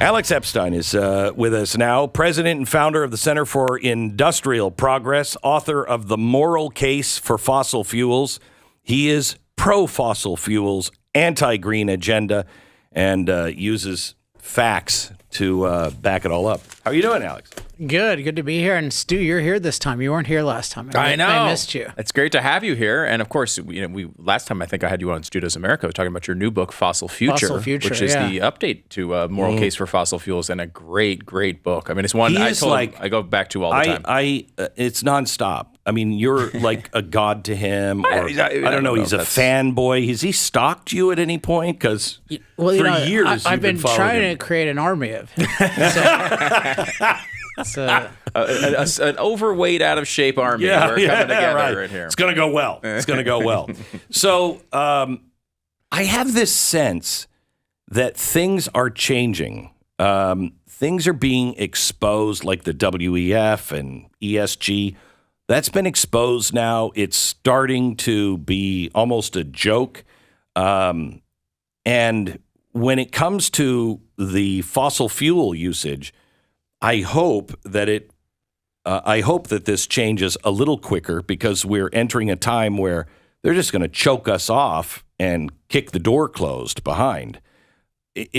Alex Epstein is with us now, president and founder of the Center for Industrial Progress, author of The Moral Case for Fossil Fuels. He is pro-fossil fuels, anti-green agenda, and uses facts to back it all up. How are you doing, Alex? Good to be here. And Stu, you're here this time. You weren't here last time. I know. I missed you. It's great to have you here. And of course, we last time I think I had you on Stu Does America, talking about your new book, Fossil Future, which is the update to Moral Case for Fossil Fuels, and a great book. I mean, it's one I go back to all the time. It's nonstop. I mean, you're like a god to him. Or, I don't know. He's a fanboy. Has he stalked you at any point? Because for years I've been trying to create an army of him. An overweight, out of shape army. We're coming together right here. It's going to go well. It's going to go well. So I have this sense that things are changing. Things are being exposed, like the WEF and ESG. That's been exposed now. It's starting to be almost a joke. And when it comes to the fossil fuel usage, I hope that this changes a little quicker, because we're entering a time where they're just going to choke us off and kick the door closed behind.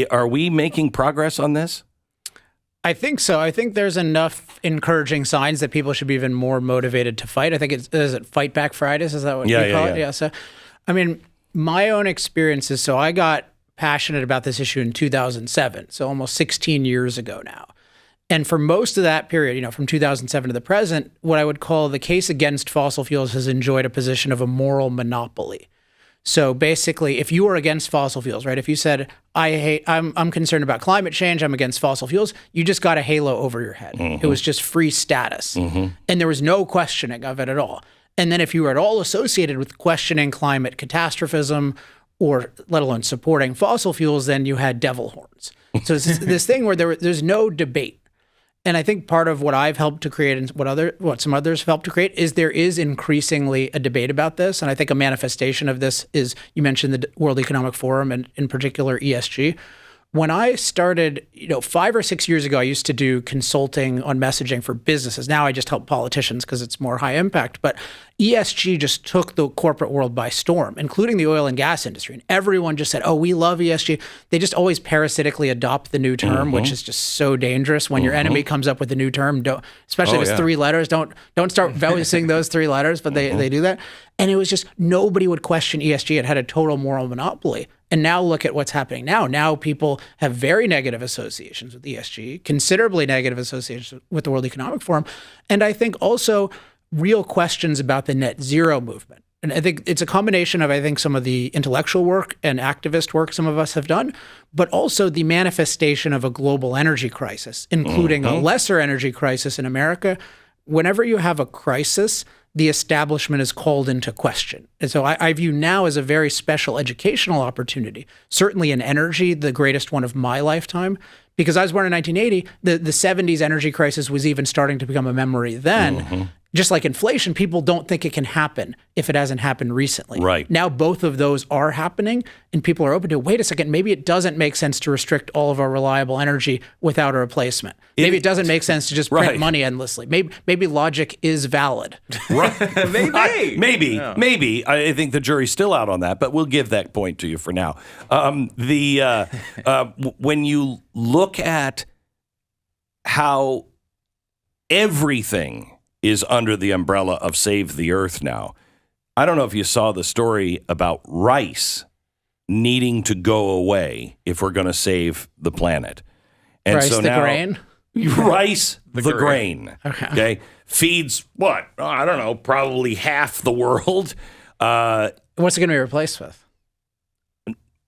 Are we making progress on this? I think so. I think there's enough encouraging signs that people should be even more motivated to fight. I think is it Fight Back Fridays? Is that what you call it? Yeah. So, I mean, my own experiences. So I got passionate about this issue in 2007. So almost 16 years ago now. And for most of that period, from 2007 to the present, what I would call the case against fossil fuels has enjoyed a position of a moral monopoly. So basically, if you were against fossil fuels, right? If you said, I'm concerned about climate change, I'm against fossil fuels, you just got a halo over your head. Mm-hmm. It was just free status. Mm-hmm. And there was no questioning of it at all. And then if you were at all associated with questioning climate catastrophism, or let alone supporting fossil fuels, then you had devil horns. So it's this thing where there's no debate. And I think part of what I've helped to create, and what some others have helped to create, is there is increasingly a debate about this. And I think a manifestation of this is, you mentioned the World Economic Forum, and in particular ESG. When I started, 5 or 6 years ago, I used to do consulting on messaging for businesses. Now I just help politicians because it's more high impact. But ESG just took the corporate world by storm, including the oil and gas industry. And everyone just said, oh, we love ESG. They just always parasitically adopt the new term, which is just so dangerous. When your enemy comes up with a new term, especially if it's 3 letters, don't start voicing those 3 letters, but they do that. And it was just, nobody would question ESG. It had a total moral monopoly. And now look at what's happening now. Now people have very negative associations with ESG, considerably negative associations with the World Economic Forum. And I think also real questions about the net zero movement. And I think it's a combination of, some of the intellectual work and activist work some of us have done, but also the manifestation of a global energy crisis, including a lesser energy crisis in America. Whenever you have a crisis, the establishment is called into question. And so I view now as a very special educational opportunity, certainly in energy, the greatest one of my lifetime, because I was born in 1980, the 70s energy crisis was even starting to become a memory then. Just like inflation, people don't think it can happen if it hasn't happened recently. Right. Now both of those are happening, and people are open to, wait a second, maybe it doesn't make sense to restrict all of our reliable energy without a replacement. Maybe it doesn't make sense to just print money endlessly. Maybe logic is valid. Right. Maybe. I think the jury's still out on that, but we'll give that point to you for now. When you look at how everything is under the umbrella of Save the Earth now. I don't know if you saw the story about rice needing to go away if we're going to save the planet. And rice, so the now, grain? Rice, the grain. Okay. Feeds what? Oh, I don't know, probably half the world. What's it going to be replaced with?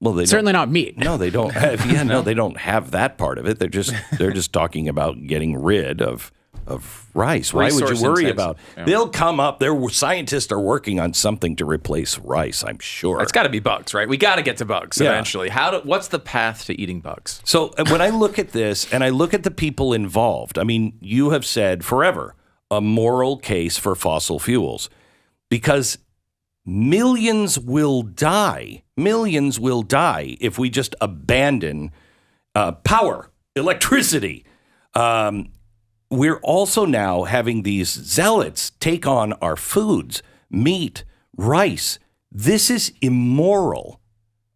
Well, they certainly not meat. No, they don't have. They don't have that part of it. They're just talking about getting rid of rice. Why would you worry about? Yeah. They'll come up. Scientists are working on something to replace rice, I'm sure. It's got to be bugs, right? We got to get to bugs eventually. What's the path to eating bugs? So when I look at this and I look at the people involved, I mean, you have said forever a moral case for fossil fuels, because millions will die. Millions will die if we just abandon power. electricity. We're also now having these zealots take on our foods, meat, rice. This is immoral.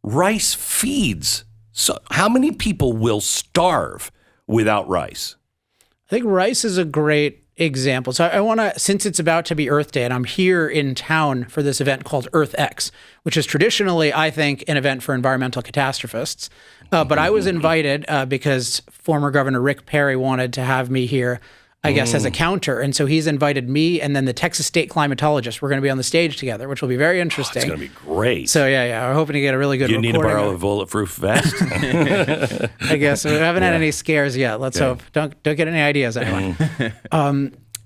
Rice feeds. So how many people will starve without rice? I think rice is a great example. So I want to, since it's about to be Earth Day, and I'm here in town for this event called Earth X, which is traditionally, I think, an event for environmental catastrophists. But I was invited because former Governor Rick Perry wanted to have me here, I guess, as a counter. And so he's invited me and then the Texas state climatologist. We're going to be on the stage together, which will be very interesting. It's going to be great. So, we're hoping to get a really good recording. You need to borrow a bulletproof vest? I guess. We haven't had any scares yet. Let's hope. Don't get any ideas, anyone.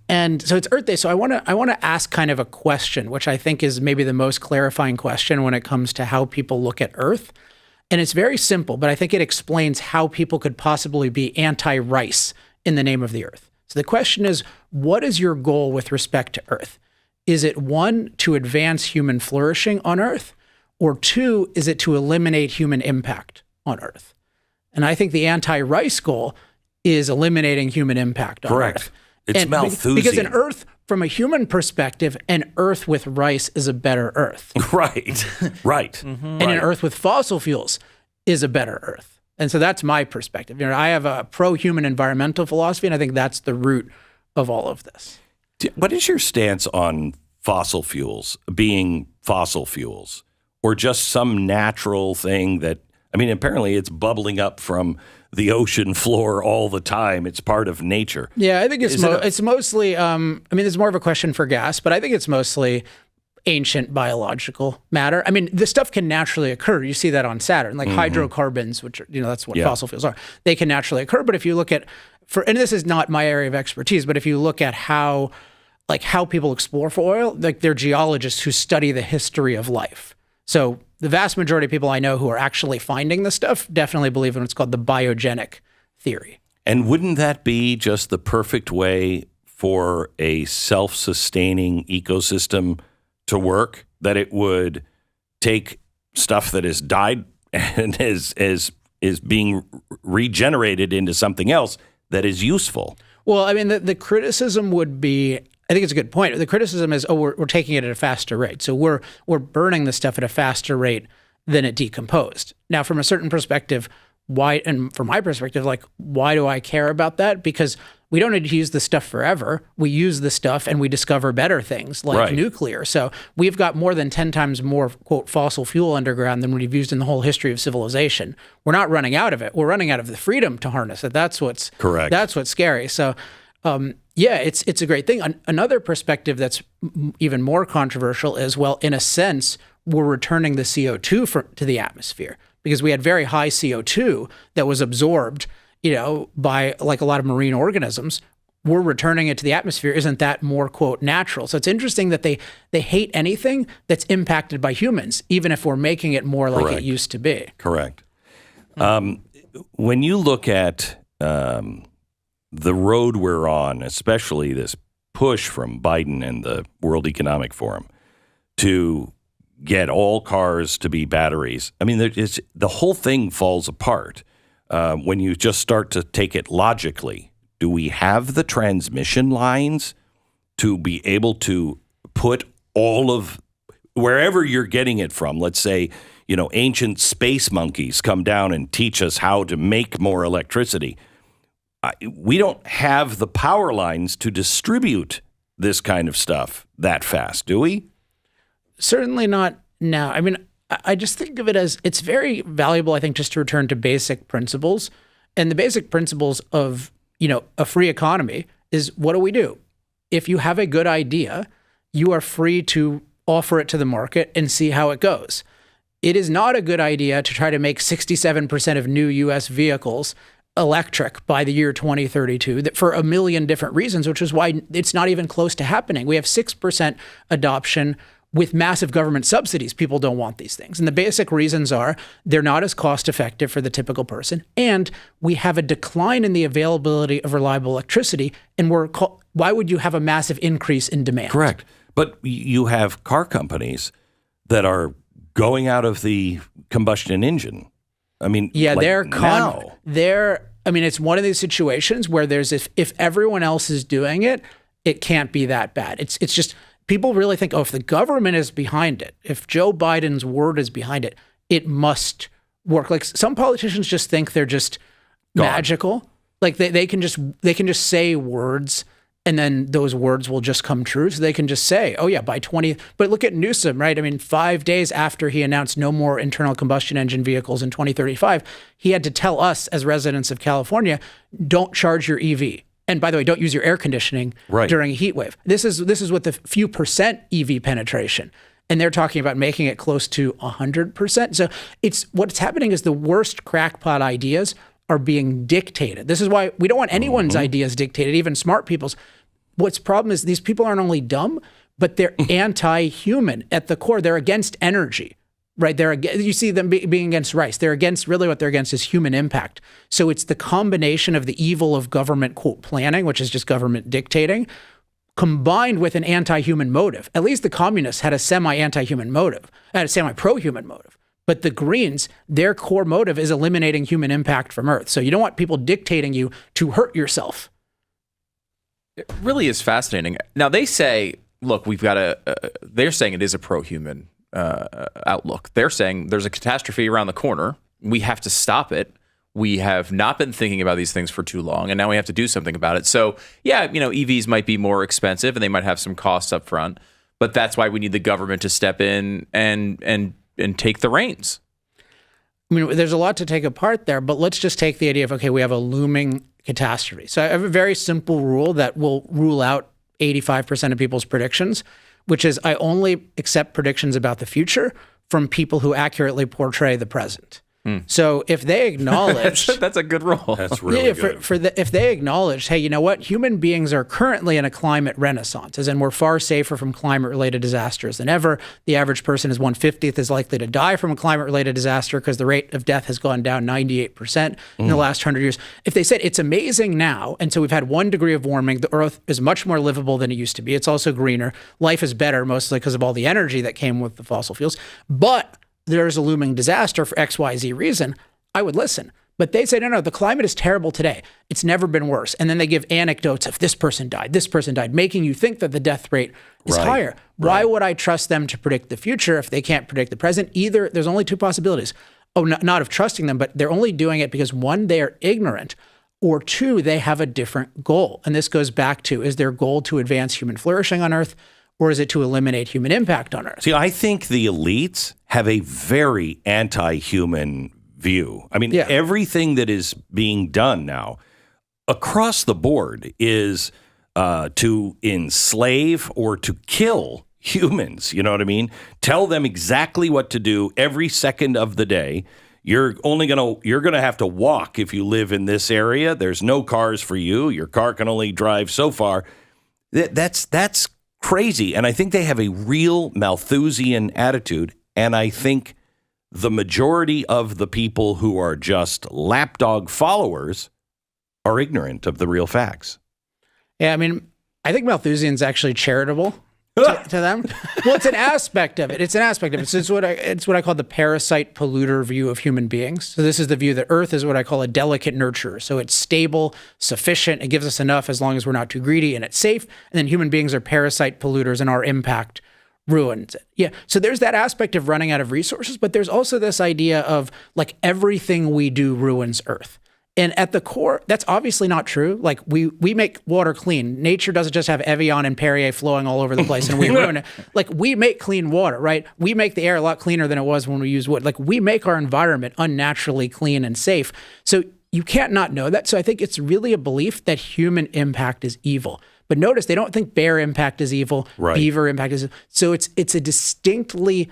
And so it's Earth Day. So I want to ask kind of a question, which I think is maybe the most clarifying question when it comes to how people look at Earth. And it's very simple, but I think it explains how people could possibly be anti-rice in the name of the Earth. So the question is, what is your goal with respect to Earth? Is it 1, to advance human flourishing on Earth? Or 2, is it to eliminate human impact on Earth? And I think the anti-rice goal is eliminating human impact on Earth. It's Malthusian. Because an Earth, from a human perspective, an Earth with rice is a better Earth. Right. And an Earth with fossil fuels is a better Earth. And so that's my perspective. I have a pro-human environmental philosophy, and I think that's the root of all of this. What is your stance on fossil fuels being fossil fuels, or just some natural thing that, apparently it's bubbling up from the ocean floor all the time. It's part of nature. Yeah, I think it's mostly, there's more of a question for gas, but I think it's mostly ancient biological matter. This stuff can naturally occur. You see that on Saturn, like hydrocarbons, which are, that's what fossil fuels are. They can naturally occur. But if you look at, and this is not my area of expertise, but if you look at how people explore for oil, like they're geologists who study the history of life. So the vast majority of people I know who are actually finding this stuff definitely believe in what's called the biogenic theory. And wouldn't that be just the perfect way for a self-sustaining ecosystem to work? That it would take stuff that has died and is being regenerated into something else that is useful? Well, the criticism would be, I think it's a good point. The criticism is, we're taking it at a faster rate. So we're burning the stuff at a faster rate than it decomposed. Now, from a certain perspective, why? And from my perspective, why do I care about that? Because we don't need to use this stuff forever. We use the stuff and we discover better things like nuclear. So we've got more than 10 times more, quote, fossil fuel underground than we've used in the whole history of civilization. We're not running out of it. We're running out of the freedom to harness it. That's what's correct. That's what's scary. So, it's a great thing. Another perspective that's even more controversial is, well, in a sense, we're returning the CO2 to the atmosphere because we had very high CO2 that was absorbed, by a lot of marine organisms. We're returning it to the atmosphere. Isn't that more, quote, natural? So it's interesting that they hate anything that's impacted by humans, even if we're making it more like it used to be. Correct. When you look at the road we're on, especially this push from Biden and the World Economic Forum to get all cars to be batteries, the whole thing falls apart when you just start to take it logically. Do we have the transmission lines to be able to put all of wherever you're getting it from? Let's say, ancient space monkeys come down and teach us how to make more electricity. We don't have the power lines to distribute this kind of stuff that fast, do we? Certainly not now. I just think of it as it's very valuable, I think, just to return to basic principles. And the basic principles of, a free economy is, what do? If you have a good idea, you are free to offer it to the market and see how it goes. It is not a good idea to try to make 67% of new U.S. vehicles electric by the year 2032 for a million different reasons, which is why it's not even close to happening. We have 6% adoption with massive government subsidies. People don't want these things. And the basic reasons are they're not as cost effective for the typical person. And we have a decline in the availability of reliable electricity. And why would you have a massive increase in demand? Correct. But you have car companies that are going out of the combustion engine. They're I mean, it's one of these situations where there's if everyone else is doing it, it can't be that bad. It's just people really think, oh, if the government is behind it, if Joe Biden's word is behind it, it must work. Like some politicians just think they're just magical. Like they can just say words and then those words will just come true. So they can just say, oh yeah, by 20, but look at Newsom, right? I mean, 5 days after he announced no more internal combustion engine vehicles in 2035, he had to tell us as residents of California, don't charge your EV. And by the way, don't use your air conditioning during a heat wave. This is with the few percent EV penetration. And they're talking about making it close to 100%. So what's happening is the worst crackpot ideas are being dictated. This is why we don't want anyone's ideas dictated, even smart people's. What's problem is these people aren't only dumb, but they're anti-human at the core. They're against energy, right? You see them being against rice. They're against, really what they're against is human impact. So it's the combination of the evil of government, quote, planning, which is just government dictating, combined with an anti-human motive. At least the communists had a semi-anti-human motive, had a semi-pro-human motive. But the Greens, their core motive is eliminating human impact from Earth. So you don't want people dictating you to hurt yourself. It really is fascinating. Now, they say, look, we've got they're saying it is a pro-human outlook. They're saying there's a catastrophe around the corner. We have to stop it. We have not been thinking about these things for too long, and now we have to do something about it. So, yeah, EVs might be more expensive, and they might have some costs up front, but that's why we need the government to step in and take the reins. I mean, there's a lot to take apart there, but let's just take the idea of, okay, we have a looming catastrophe. So I have a very simple rule that will rule out 85% of people's predictions, which is I only accept predictions about the future from people who accurately portray the present. So if they acknowledge... that's a good rule. That's really good. If they acknowledge, hey, you know what? Human beings are currently in a climate renaissance, as in we're far safer from climate-related disasters than ever. The average person is 1/50th as likely to die from a climate-related disaster because the rate of death has gone down 98% in the last 100 years. If they said it's amazing now, and so we've had 1 degree of warming, the Earth is much more livable than it used to be. It's also greener. Life is better, mostly because of all the energy that came with the fossil fuels. But there's a looming disaster for XYZ reason, I would listen. But they say, no, the climate is terrible today. It's never been worse. And then they give anecdotes of this person died, making you think that the death rate is higher. Why would I trust them to predict the future if they can't predict the present? Either, there's only 2 possibilities. Not of trusting them, but they're only doing it because 1, they are ignorant, or 2, they have a different goal. And this goes back to, is their goal to advance human flourishing on Earth, or is it to eliminate human impact on Earth? See, I think the elites have a very anti-human view. I mean, everything that is being done now across the board is to enslave or to kill humans. You know what I mean? Tell them exactly what to do every second of the day. You're gonna have to walk if you live in this area. There's no cars for you. Your car can only drive so far. That's crazy. And I think they have a real Malthusian attitude. And I think the majority of the people who are just lapdog followers are ignorant of the real facts. Yeah, I mean, I think Malthusian's actually charitable to them. Well, it's an aspect of it. It's what I call the parasite polluter view of human beings. So this is the view that Earth is what I call a delicate nurturer. So it's stable, sufficient. It gives us enough as long as we're not too greedy, and it's safe. And then human beings are parasite polluters, and our impact ruins it. Yeah. So there's that aspect of running out of resources, but there's also this idea of like everything we do ruins Earth. And at the core, that's obviously not true. Like we make water clean. Nature doesn't just have Evian and Perrier flowing all over the place and we ruin it. Like we make clean water, right? We make the air a lot cleaner than it was when we use wood. Like we make our environment unnaturally clean and safe. So you can't not know that. So I think it's really a belief that human impact is evil. But notice they don't think bear impact is evil, beaver impact is evil. So it's a distinctly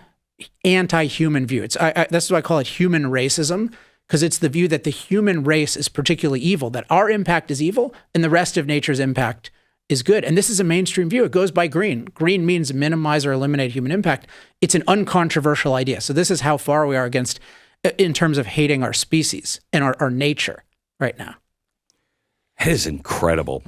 anti-human view. That's why I call it human racism. Because it's the view that the human race is particularly evil, that our impact is evil and the rest of nature's impact is good. And this is a mainstream view. It goes by green. Green means minimize or eliminate human impact. It's an uncontroversial idea. So this is how far we are against, in terms of hating our species and our nature right now. It is incredible.